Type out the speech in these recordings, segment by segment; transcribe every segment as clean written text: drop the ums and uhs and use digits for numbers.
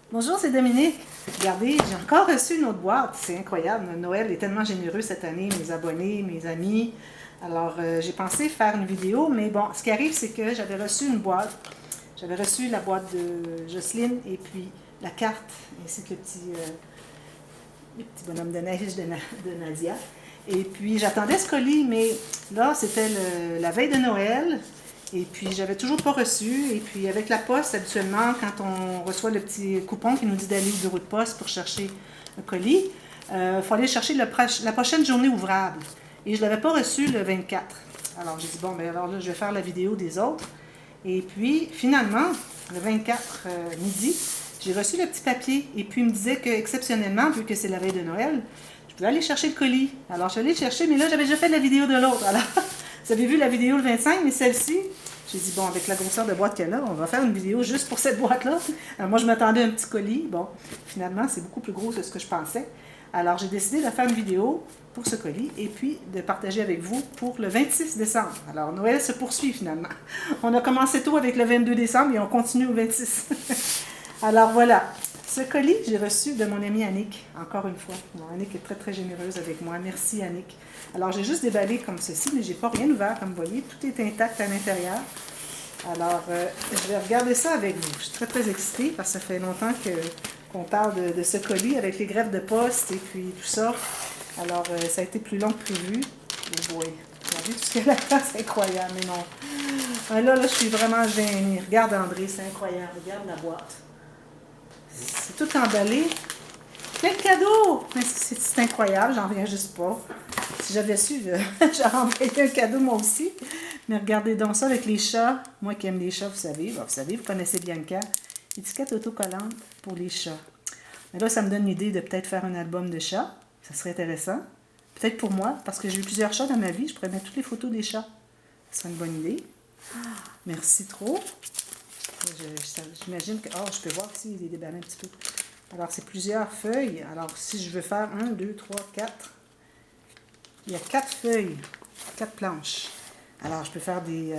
Bonjour, c'est Dominique. Regardez, j'ai encore reçu une autre boîte. C'est incroyable. Noël est tellement généreux cette année, mes abonnés, mes amis. Alors, j'ai pensé faire une vidéo, mais bon, ce qui arrive, c'est que j'avais reçu une boîte. J'avais reçu la boîte de Jocelyne et puis la carte, ainsi que le petit bonhomme de neige de Nadia. Et puis, j'attendais ce colis, mais là, c'était la veille de Noël. Et puis, j'avais toujours pas reçu. Et puis, avec la poste, habituellement, quand on reçoit le petit coupon qui nous dit d'aller au bureau de poste pour chercher un colis, il faut aller chercher la prochaine journée ouvrable. Et je ne l'avais pas reçu le 24. Alors, j'ai dit, bon, ben alors là, je vais faire la vidéo des autres. Et puis, finalement, le 24 midi, j'ai reçu le petit papier. Et puis, il me disait qu'exceptionnellement, vu que c'est la veille de Noël, je pouvais aller chercher le colis. Alors, je suis allée le chercher, mais là, j'avais déjà fait la vidéo de l'autre. Alors, vous avez vu la vidéo le 25, mais celle-ci, j'ai dit, bon, avec la grosseur de boîte qu'elle a, on va faire une vidéo juste pour cette boîte-là. Alors, moi, je m'attendais à un petit colis. Bon, finalement, c'est beaucoup plus gros que ce que je pensais. Alors, j'ai décidé de faire une vidéo pour ce colis et puis de partager avec vous pour le 26 décembre. Alors, Noël se poursuit finalement. On a commencé tôt avec le 22 décembre et on continue au 26. Alors, voilà. Ce colis, j'ai reçu de mon amie Annick, encore une fois. Annick est très, très généreuse avec moi. Merci, Annick. Alors, j'ai juste déballé comme ceci, mais j'ai pas rien ouvert, comme vous voyez. Tout est intact à l'intérieur. Alors, je vais regarder ça avec vous. Je suis très, très excitée parce que ça fait longtemps qu'on parle de ce colis avec les greffes de poste et puis tout ça. Alors, ça a été plus long que prévu. Oh boy, regardez tout ce qu'il y a là-dedans, c'est incroyable, mais non. Là, je suis vraiment gênée. Regarde, André, c'est incroyable. Regarde la boîte. C'est tout emballé. Quel cadeau! Mais c'est incroyable, j'en reviens juste pas. Si j'avais su, j'aurais envoyé un cadeau moi aussi. Mais regardez donc ça avec les chats. Moi qui aime les chats, vous connaissez Bianca. Étiquette autocollante pour les chats. Mais là, ça me donne l'idée de peut-être faire un album de chats. Ça serait intéressant. Peut-être pour moi, parce que j'ai eu plusieurs chats dans ma vie. Je pourrais mettre toutes les photos des chats. Ce serait une bonne idée. Merci trop. J'imagine que... Oh, je peux voir s'il est déballé un petit peu. Alors, c'est plusieurs feuilles. Alors, si je veux faire 1, 2, 3, 4... Il y a 4 feuilles, 4 planches. Alors, je peux faire des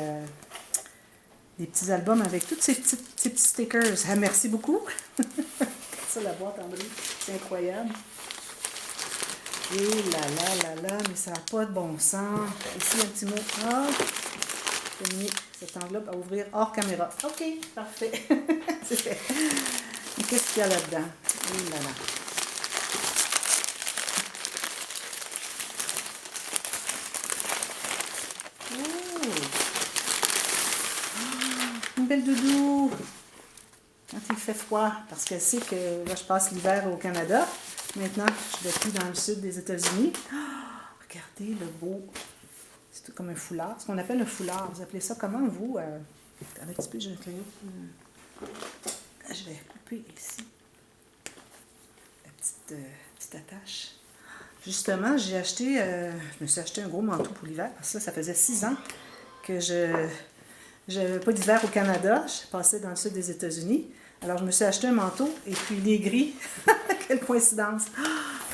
petits albums avec tous ces petits stickers. Ah, merci beaucoup. Ça, la boîte, André, c'est incroyable. Et là, mais ça n'a pas de bon sens. Ici, un petit mot. Ah, j'ai mis cette enveloppe à ouvrir hors caméra. OK, parfait. C'est fait. Mais qu'est-ce qu'il y a là-dedans? Et là. Une belle doudou quand il fait froid, parce qu'elle sait que là, je passe l'hiver au Canada. Maintenant, je vais plus dans le sud des États-Unis. Oh, regardez le beau. C'est tout comme un foulard. Ce qu'on appelle un foulard. Vous appelez ça comment, vous? Un petit peu, j'ai un crayon. Je vais couper ici la petite attache. Justement, je me suis acheté un gros manteau pour l'hiver, parce que ça faisait 6 ans que je n'avais pas d'hiver au Canada. Je passais dans le sud des États-Unis. Alors, je me suis acheté un manteau et puis il est gris. Quelle coïncidence! Oh,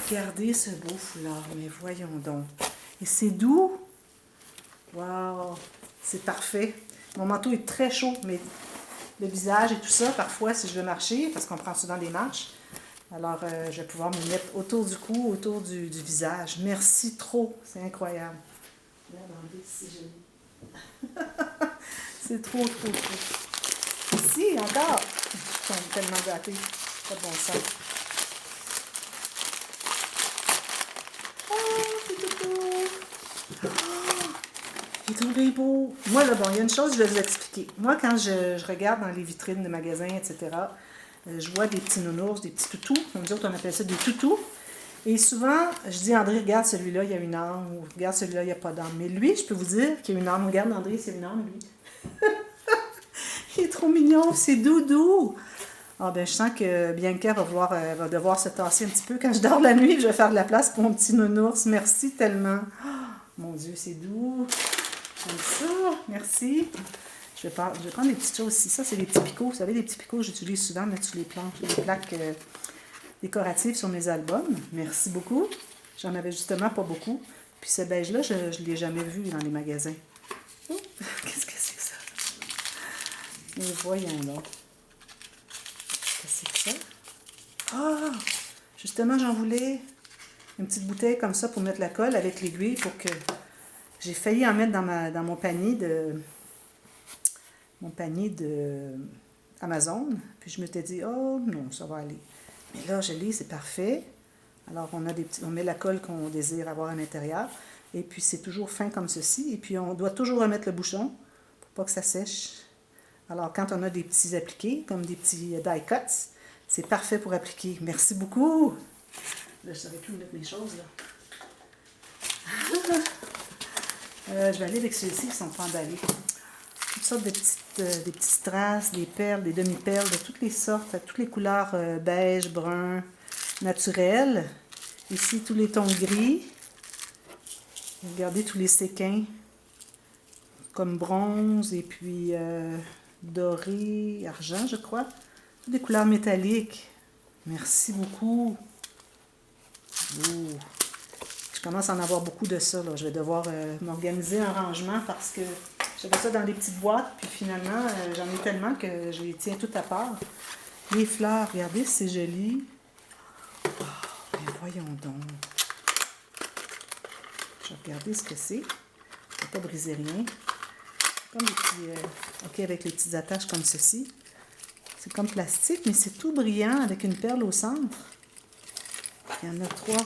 regardez ce beau foulard, mais voyons donc. Et c'est doux. Wow! C'est parfait. Mon manteau est très chaud, mais le visage et tout ça, parfois, si je veux marcher, parce qu'on prend souvent des marches, alors je vais pouvoir me mettre autour du cou, autour du visage. Merci trop. C'est incroyable. Regardez, c'est joli. C'est trop. Ici, encore. Je suis tellement gâtée. Pas de bon sens. Oh, c'est tout. Oh, il est tombé beau. Moi, là, bon, il y a une chose, je vais vous expliquer. Moi, quand je regarde dans les vitrines de magasins, etc., je vois des petits nounours, des petits toutous. Nous autres, on appelle ça des toutous. Et souvent, je dis, André, regarde celui-là, il y a une âme. Ou regarde celui-là, il n'y a pas d'âme. Mais lui, je peux vous dire qu'il y a une âme. Regarde, André, c'est une âme, lui. Il est trop mignon, c'est doudou. Ah ben, je sens que Bianca va devoir se tasser un petit peu quand je dors la nuit. Je vais faire de la place pour mon petit nounours. Merci tellement. Oh, mon Dieu, c'est doux. Comme ça, merci. Je vais prendre des petites choses ici. Ça, c'est des petits picots. Vous savez, des petits picots que j'utilise souvent mettre sur les planches, les plaques décoratives sur mes albums. Merci beaucoup. J'en avais justement pas beaucoup. Puis ce beige-là, je ne l'ai jamais vu dans les magasins. Oh, qu'est-ce que c'est que ça? Mais voyons donc. Qu'est-ce que c'est que ça? Ah! Justement, j'en voulais une petite bouteille comme ça pour mettre la colle avec l'aiguille pour que... J'ai failli en mettre dans mon panier de... Amazon. Puis je m'étais dit, oh non, ça va aller. Mais là, je l'ai, c'est parfait. Alors, on met la colle qu'on désire avoir à l'intérieur. Et puis, c'est toujours fin comme ceci. Et puis, on doit toujours remettre le bouchon pour pas que ça sèche. Alors, quand on a des petits appliqués, comme des petits die cuts, c'est parfait pour appliquer. Merci beaucoup! Là, je ne savais plus où mettre mes choses, là. Je vais aller avec ceux-ci qui ne sont pas emballés. Toutes sortes de des petites strass, des perles, des demi-perles, de toutes les sortes, toutes les couleurs beige, brun, naturelles. Ici, tous les tons gris. Regardez tous les séquins, comme bronze et puis doré, argent, je crois. Toutes des couleurs métalliques. Merci beaucoup. Oh. Je commence à en avoir beaucoup de ça, là. Je vais devoir m'organiser un rangement parce que j'avais ça dans des petites boîtes, puis finalement, j'en ai tellement que je les tiens tout à part. Les fleurs, regardez, c'est joli. Oh, mais voyons donc. Je vais regarder ce que c'est. Je ne vais pas briser rien. Comme des petits... OK, avec les petites attaches comme ceci. C'est comme plastique, mais c'est tout brillant avec une perle au centre. Il y en a 3.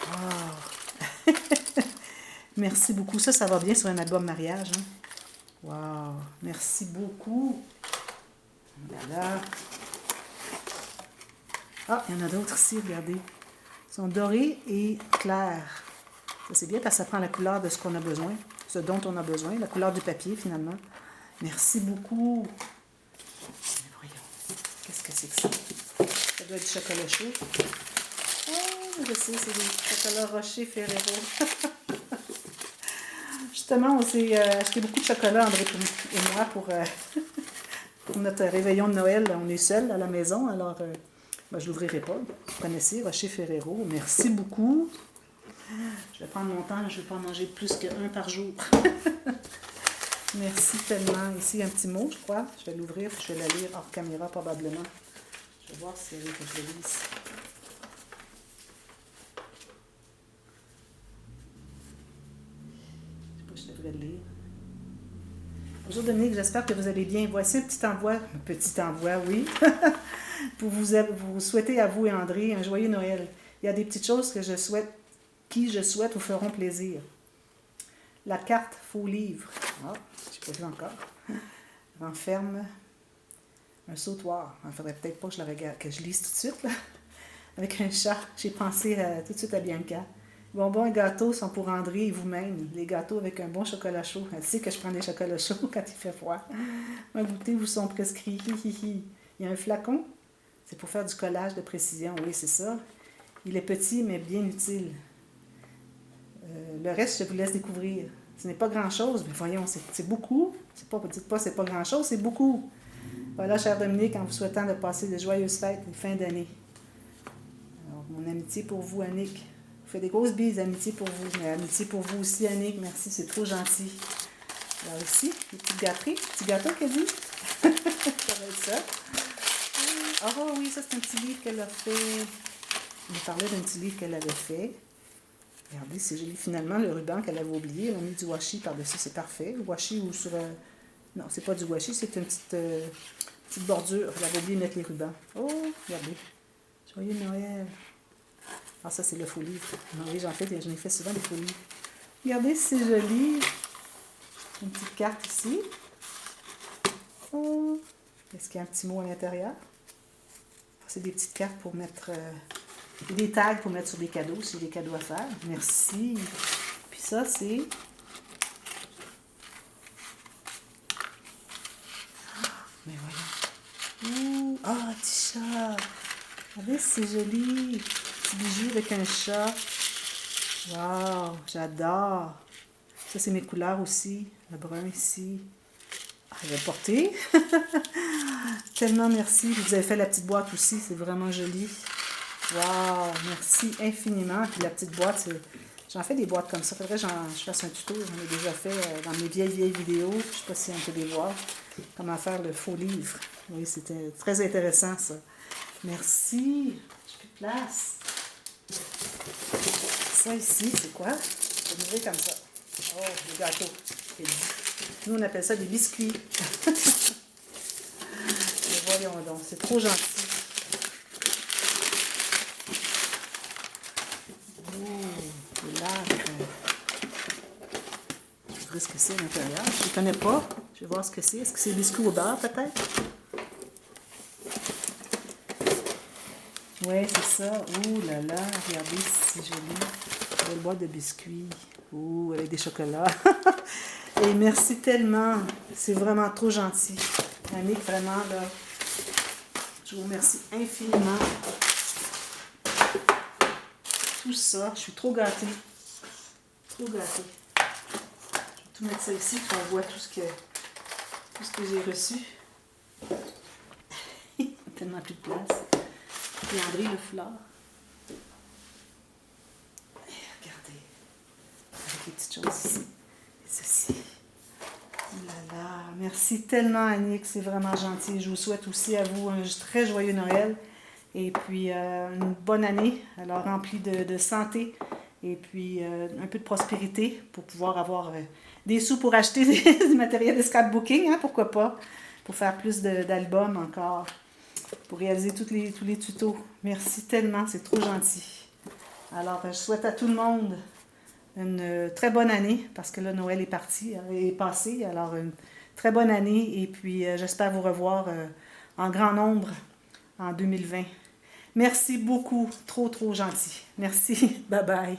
Wow! Merci beaucoup. Ça va bien sur un album mariage. Hein? Wow! Merci beaucoup. Voilà. Ah, il y en a d'autres ici, regardez. Ils sont dorés et clairs. Ça, c'est bien parce que ça prend la couleur de ce qu'on a besoin, ce dont on a besoin, la couleur du papier, finalement. Merci beaucoup. Mais voyons, qu'est-ce que c'est que ça? Ça doit être du chocolat chaud. Oh, je sais, c'est des chocolats Rocher Ferrero. Justement, on s'est acheté beaucoup de chocolat, André et moi, pour notre réveillon de Noël. On est seuls à la maison, alors je ne l'ouvrirai pas. Vous connaissez Rocher Ferrero. Merci beaucoup. Je vais prendre mon temps, je ne vais pas en manger plus qu'un par jour. Merci tellement. Ici, un petit mot, je crois. Je vais l'ouvrir, je vais la lire hors caméra probablement. Je vais voir si elle veut que je le lise. Je devrais le lire. Bonjour Dominique, j'espère que vous allez bien. Voici un petit envoi, oui, pour vous souhaiter à vous et André un joyeux Noël. Il y a des petites choses que je souhaite vous feront plaisir. La carte faux livre. Ah, je n'ai pas vu encore. Renferme un sautoir. Il ne faudrait peut-être pas que je lise tout de suite, là. Avec un chat. J'ai pensé tout de suite à Bianca. Bonbons et gâteaux sont pour André et vous-même. Les gâteaux avec un bon chocolat chaud. Elle sait que je prends des chocolats chauds quand il fait froid. Un goûter vous sont prescrits. Il y a un flacon. C'est pour faire du collage de précision. Oui, c'est ça. Il est petit, mais bien utile. Le reste, je vous laisse découvrir. Ce n'est pas grand-chose, mais voyons, c'est beaucoup. Dites pas c'est pas grand-chose, c'est beaucoup. Voilà, cher Dominique, en vous souhaitant de passer de joyeuses fêtes et fin d'année. Alors, mon amitié pour vous, Annick. Je vous fais des grosses bises, amitié pour vous. Mais amitié pour vous aussi, Annick. Merci, c'est trop gentil. Alors ici, les petites gâteries. Petit gâteau qu'elle dit. Ça va être ça. Oh oui, ça c'est un petit livre qu'elle a fait. On me parlait d'un petit livre qu'elle avait fait. Regardez, c'est joli. Finalement, le ruban qu'elle avait oublié, elle a mis du washi par-dessus. C'est parfait. Washi ou sur... Non, c'est pas du washi, c'est une petite bordure. Elle avait oublié de mettre les rubans. Oh, regardez. Joyeux Noël. Ah, ça, c'est le faux livre. Oui, j'en ai fait souvent des faux livres. Regardez, c'est joli. Une petite carte ici. Oh. Est-ce qu'il y a un petit mot à l'intérieur? C'est des petites cartes pour mettre... des tags pour mettre sur des cadeaux, si j'ai des cadeaux à faire. Merci. Puis ça, c'est... Mais voilà. Ah, petit chat. Regardez, c'est joli. Petit bijou avec un chat. Wow, j'adore. Ça, c'est mes couleurs aussi. Le brun ici. Ah, je vais le porter. Tellement merci. Vous avez fait la petite boîte aussi. C'est vraiment joli. Wow, merci infiniment. Puis la petite boîte, j'en fais des boîtes comme ça. Il faudrait que je fasse un tuto. J'en ai déjà fait dans mes vieilles vidéos. Je ne sais pas si on peut les voir. Comment faire le faux livre. Oui, c'était très intéressant ça. Merci. J'ai plus de place. Ça ici, c'est quoi? Je vais l'ouvrir comme ça. Oh, des gâteaux. Nous, on appelle ça des biscuits. Mais voyons donc, c'est trop gentil. Oh, des lacres. Je vais ouvrir ce que c'est à l'intérieur. Je ne connais pas. Je vais voir ce que c'est. Est-ce que c'est biscuits au beurre, peut-être? Oui, c'est ça. Ouh là là, regardez, c'est joli. Une belle boîte de biscuits. Ouh, avec des chocolats. Et merci tellement. C'est vraiment trop gentil. Annick, vraiment, là, je vous remercie infiniment. Tout ça, je suis trop gâtée. Trop gâtée. Je vais tout mettre ça ici pour qu'on voit tout ce que j'ai reçu. Tellement plus de place. Et André le foulard. Regardez. Avec les petites choses ici. Et ceci. Oh là là. Merci tellement, Annick. C'est vraiment gentil. Je vous souhaite aussi à vous un très joyeux Noël. Et puis une bonne année. Alors remplie de santé. Et puis un peu de prospérité pour pouvoir avoir des sous pour acheter du matériel de scrapbooking. Hein, pourquoi pas? Pour faire plus d'albums encore. Pour réaliser tous les tutos. Merci tellement, c'est trop gentil. Alors, je souhaite à tout le monde une très bonne année, parce que là, Noël est passé. Alors, une très bonne année, et puis j'espère vous revoir en grand nombre en 2020. Merci beaucoup, trop, trop gentil. Merci, bye bye.